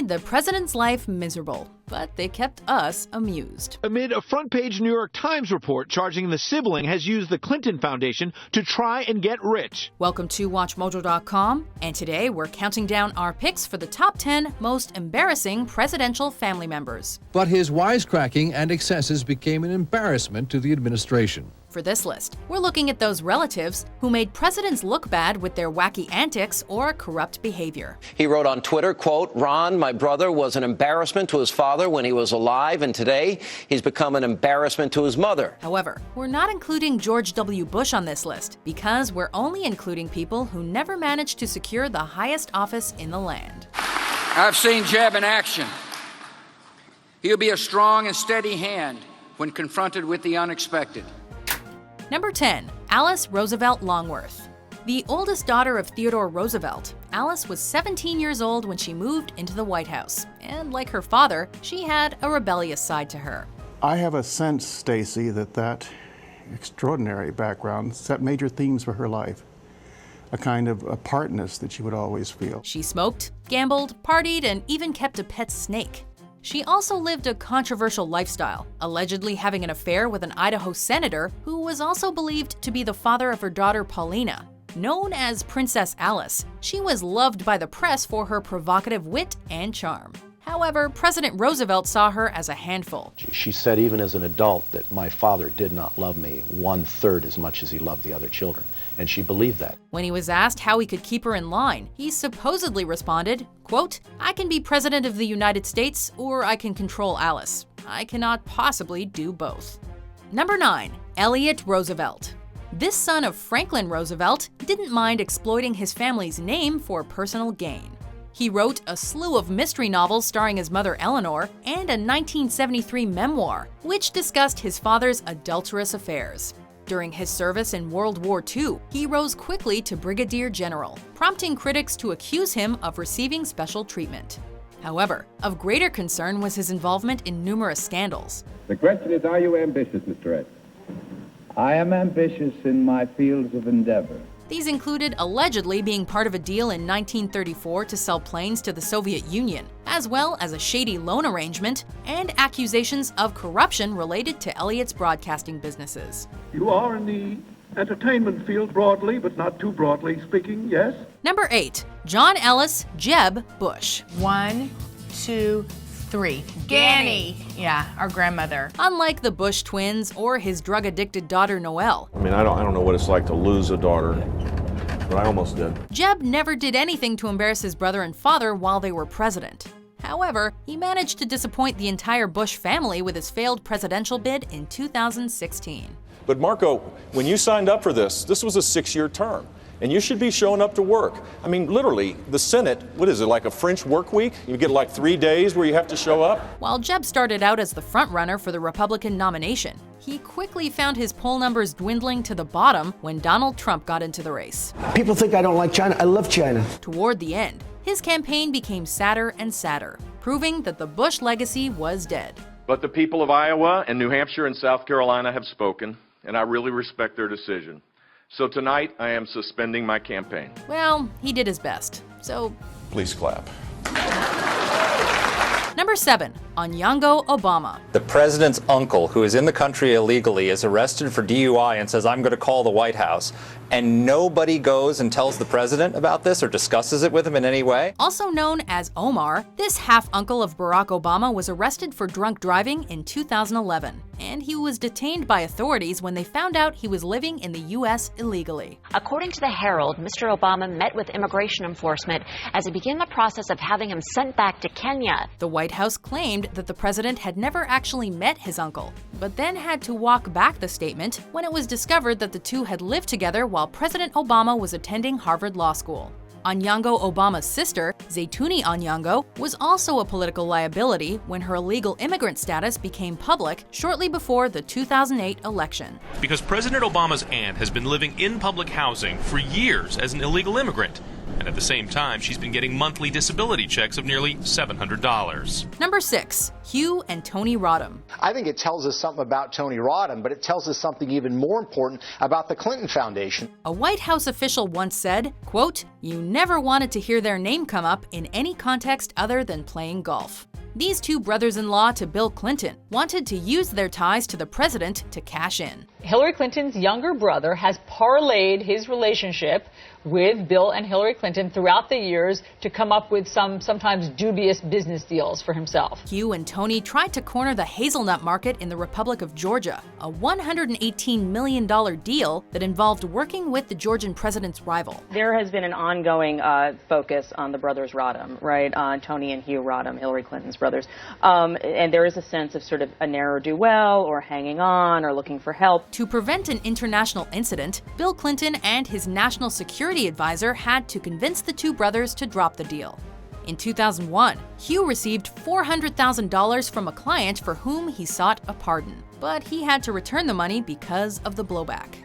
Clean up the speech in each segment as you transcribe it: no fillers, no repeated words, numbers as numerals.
made the president's life miserable, but they kept us amused. Amid a front-page New York Times report charging the sibling has used the Clinton Foundation to try and get rich. Welcome to WatchMojo.com, and today we're counting down our picks for the top 10 most embarrassing presidential family members. But his wisecracking and excesses became an embarrassment to the administration. For this list, we're looking at those relatives who made presidents look bad with their wacky antics or corrupt behavior. He wrote on Twitter, quote, "Ron, my brother, was an embarrassment to his father when he was alive, and today he's become an embarrassment to his mother." However, we're not including George W. Bush on this list because we're only including people who never managed to secure the highest office in the land. I've seen Jeb in action. He'll be a strong and steady hand when confronted with the unexpected. Number 10. Alice Roosevelt Longworth. The oldest daughter of Theodore Roosevelt, Alice was 17 years old when she moved into the White House, and like her father, she had a rebellious side to her. I have a sense, Stacy, that extraordinary background set major themes for her life. A kind of apartness that she would always feel. She smoked, gambled, partied, and even kept a pet snake. She also lived a controversial lifestyle, allegedly having an affair with an Idaho senator who was also believed to be the father of her daughter Paulina. Known as Princess Alice, she was loved by the press for her provocative wit and charm. However, President Roosevelt saw her as a handful. She said even as an adult that my father did not love me 1/3 as much as he loved the other children, and she believed that. When he was asked how he could keep her in line, he supposedly responded, quote, "I can be president of the United States or I can control Alice. I cannot possibly do both." Number 9. Elliott Roosevelt. This son of Franklin Roosevelt didn't mind exploiting his family's name for personal gain. He wrote a slew of mystery novels starring his mother Eleanor and a 1973 memoir, which discussed his father's adulterous affairs. During his service in World War II, he rose quickly to brigadier general, prompting critics to accuse him of receiving special treatment. However, of greater concern was his involvement in numerous scandals. The question is, are you ambitious, Mr. X? I am ambitious in my fields of endeavor. These included allegedly being part of a deal in 1934 to sell planes to the Soviet Union, as well as a shady loan arrangement and accusations of corruption related to Elliott's broadcasting businesses. You are in the entertainment field broadly, but not too broadly speaking, yes? Number 8. John Ellis Jeb Bush. 1, 2, 3. Ganny. Yeah, our grandmother. Unlike the Bush twins or his drug-addicted daughter Noelle. I mean, I don't know what it's like to lose a daughter, but I almost did. Jeb never did anything to embarrass his brother and father while they were president. However, he managed to disappoint the entire Bush family with his failed presidential bid in 2016. But Marco, when you signed up for this was a 6-year term. And you should be showing up to work. I mean, literally, the Senate, what is it, like a French work week? You get like 3 days where you have to show up? While Jeb started out as the frontrunner for the Republican nomination, he quickly found his poll numbers dwindling to the bottom when Donald Trump got into the race. People think I don't like China. I love China. Toward the end, his campaign became sadder and sadder, proving that the Bush legacy was dead. But the people of Iowa and New Hampshire and South Carolina have spoken, and I really respect their decision. So tonight, I am suspending my campaign. Well, he did his best, so... Please clap. Number 7. Onyango Obama. The president's uncle, who is in the country illegally, is arrested for DUI and says, "I'm going to call the White House." And nobody goes and tells the president about this or discusses it with him in any way? Also known as Omar, this half-uncle of Barack Obama was arrested for drunk driving in 2011. And he was detained by authorities when they found out he was living in the U.S. illegally. According to the Herald, Mr. Obama met with immigration enforcement as he began the process of having him sent back to Kenya. The White House claimed that the president had never actually met his uncle, but then had to walk back the statement when it was discovered that the two had lived together while President Obama was attending Harvard Law School. Onyango Obama's sister, Zaytuni Onyango, was also a political liability when her illegal immigrant status became public shortly before the 2008 election. Because President Obama's aunt has been living in public housing for years as an illegal immigrant. And at the same time, she's been getting monthly disability checks of nearly $700. Number 6. Hugh and Tony Rodham. I think it tells us something about Tony Rodham, but it tells us something even more important about the Clinton Foundation. A White House official once said, quote, "You never wanted to hear their name come up in any context other than playing golf." These two brothers-in-law to Bill Clinton wanted to use their ties to the president to cash in. Hillary Clinton's younger brother has parlayed his relationship with Bill and Hillary Clinton throughout the years to come up with some sometimes dubious business deals for himself. Hugh and Tony tried to corner the hazelnut market in the Republic of Georgia, a $118 million deal that involved working with the Georgian president's rival. There has been an ongoing focus on the brothers Rodham, right? On Tony and Hugh Rodham, Hillary Clinton's brothers. And there is a sense of sort of a ne'er-do-well or hanging on or looking for help. To prevent an international incident, Bill Clinton and his national security advisor had to convince the two brothers to drop the deal. In 2001, Hugh received $400,000 from a client for whom he sought a pardon, but he had to return the money because of the blowback.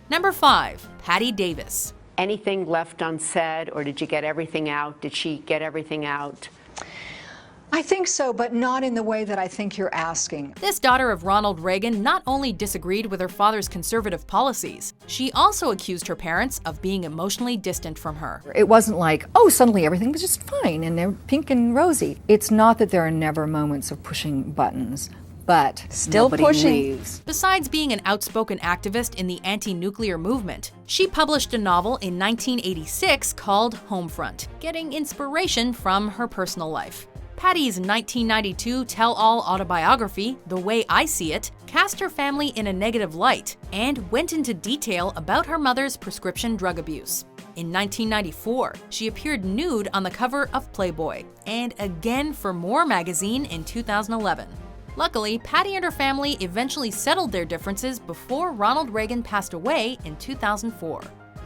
Number 5. Patty Davis. Anything left unsaid, or did you get everything out? Did she get everything out? I think so, but not in the way that I think you're asking. This daughter of Ronald Reagan not only disagreed with her father's conservative policies, she also accused her parents of being emotionally distant from her. It wasn't like, oh, suddenly everything was just fine and they're pink and rosy. It's not that there are never moments of pushing buttons, but still nobody pushing. leaves. Besides being an outspoken activist in the anti-nuclear movement, she published a novel in 1986 called Homefront, getting inspiration from her personal life. Patty's 1992 tell-all autobiography, The Way I See It, cast her family in a negative light and went into detail about her mother's prescription drug abuse. In 1994, she appeared nude on the cover of Playboy, and again for More magazine in 2011. Luckily, Patty and her family eventually settled their differences before Ronald Reagan passed away in 2004.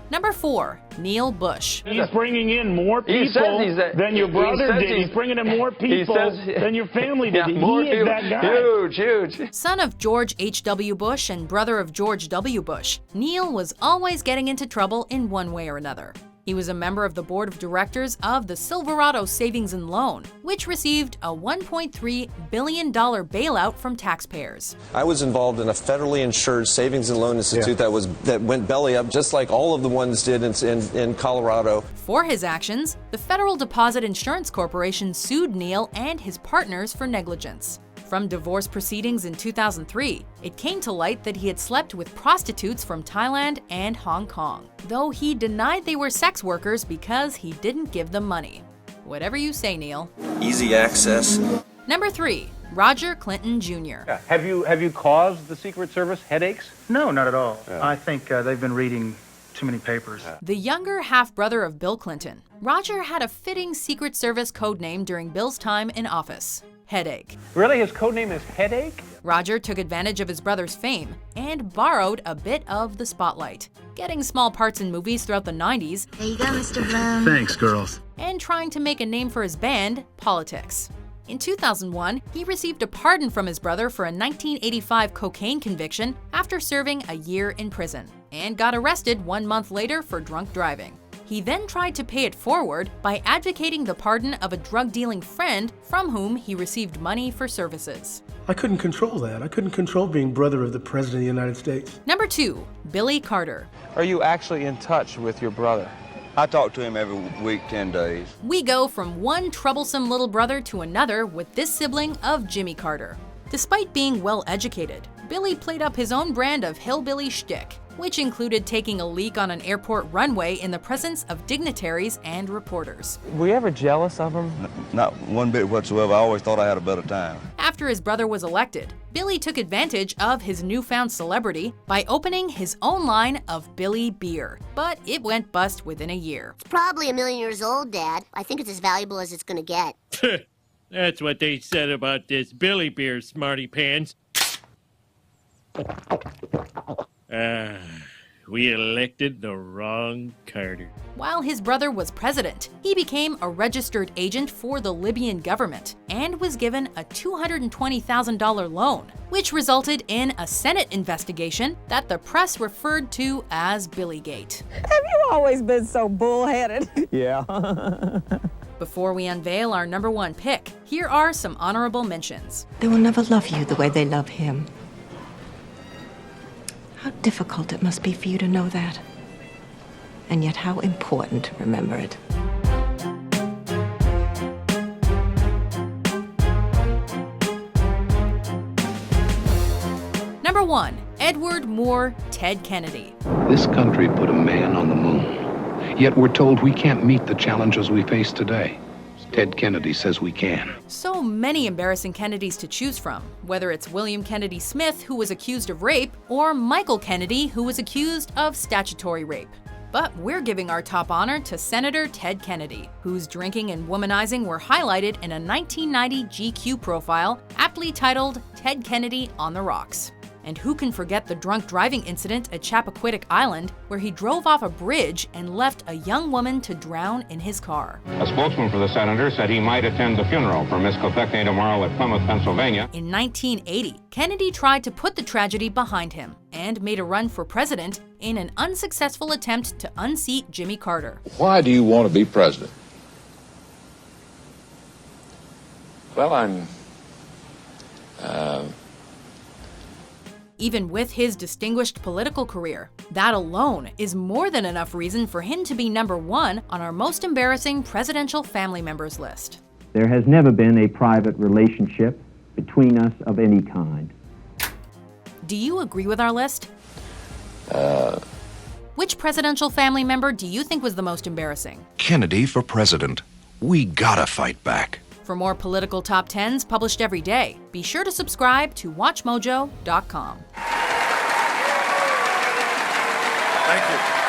Number 4. Neil Bush. He's bringing in more people than your brother did. He's bringing in more people than your family did. He is that guy. Huge. Son of George H.W. Bush and brother of George W. Bush, Neil was always getting into trouble in one way or another. He was a member of the board of directors of the Silverado Savings and Loan, which received a $1.3 billion bailout from taxpayers. I was involved in a federally insured savings and loan institute that went belly up, just like all of the ones did in Colorado. For his actions, the Federal Deposit Insurance Corporation sued Neil and his partners for negligence. From divorce proceedings in 2003, it came to light that he had slept with prostitutes from Thailand and Hong Kong, though he denied they were sex workers because he didn't give them money. Whatever you say, Neil. Easy access. Number 3. Roger Clinton Jr. Yeah. Have you caused the Secret Service headaches? No, not at all. I think they've been reading too many papers. The younger half-brother of Bill Clinton, Roger had a fitting Secret Service codename during Bill's time in office. Headache. Really? His codename is Headache? Roger took advantage of his brother's fame and borrowed a bit of the spotlight, getting small parts in movies throughout the 90s. There you go, Mr. Brown. Thanks, girls. And trying to make a name for his band, Politics. In 2001, he received a pardon from his brother for a 1985 cocaine conviction after serving a year in prison, and got arrested 1 month later for drunk driving. He then tried to pay it forward by advocating the pardon of a drug-dealing friend from whom he received money for services. I couldn't control that. I couldn't control being brother of the President of the United States. Number 2. Billy Carter. Are you actually in touch with your brother? I talk to him every week, 10 days. We go from one troublesome little brother to another with this sibling of Jimmy Carter. Despite being well-educated, Billy played up his own brand of hillbilly shtick, which included taking a leak on an airport runway in the presence of dignitaries and reporters. Were you ever jealous of him? Not one bit whatsoever. I always thought I had a better time. After his brother was elected, Billy took advantage of his newfound celebrity by opening his own line of Billy beer, but it went bust within a year. It's probably 1,000,000 years old, Dad. I think it's as valuable as it's gonna get. That's what they said about this Billy beer, smarty pants. We elected the wrong Carter. While his brother was president, he became a registered agent for the Libyan government and was given a $220,000 loan, which resulted in a Senate investigation that the press referred to as Billygate. Have you always been so bullheaded? Yeah. Before we unveil our number one pick, here are some honorable mentions. They will never love you the way they love him. How difficult it must be for you to know that. And yet how important to remember it. Number 1. Edward Moore Ted Kennedy. This country put a man on the moon. Yet we're told we can't meet the challenges we face today. Ted Kennedy says we can. So many embarrassing Kennedys to choose from, whether it's William Kennedy Smith, who was accused of rape, or Michael Kennedy, who was accused of statutory rape. But we're giving our top honor to Senator Ted Kennedy, whose drinking and womanizing were highlighted in a 1990 GQ profile aptly titled Ted Kennedy on the Rocks. And who can forget the drunk driving incident at Chappaquiddick Island, where he drove off a bridge and left a young woman to drown in his car. A spokesman for the senator said he might attend the funeral for Miss Kothekne tomorrow at Plymouth, Pennsylvania. In 1980, Kennedy tried to put the tragedy behind him and made a run for president in an unsuccessful attempt to unseat Jimmy Carter. Why do you want to be president? Well, I'm Even with his distinguished political career, that alone is more than enough reason for him to be number 1 on our most embarrassing presidential family members list. There has never been a private relationship between us of any kind. Do you agree with our list? Which presidential family member do you think was the most embarrassing? Kennedy for president. We gotta fight back. For more political top 10s published every day, be sure to subscribe to WatchMojo.com. Thank you.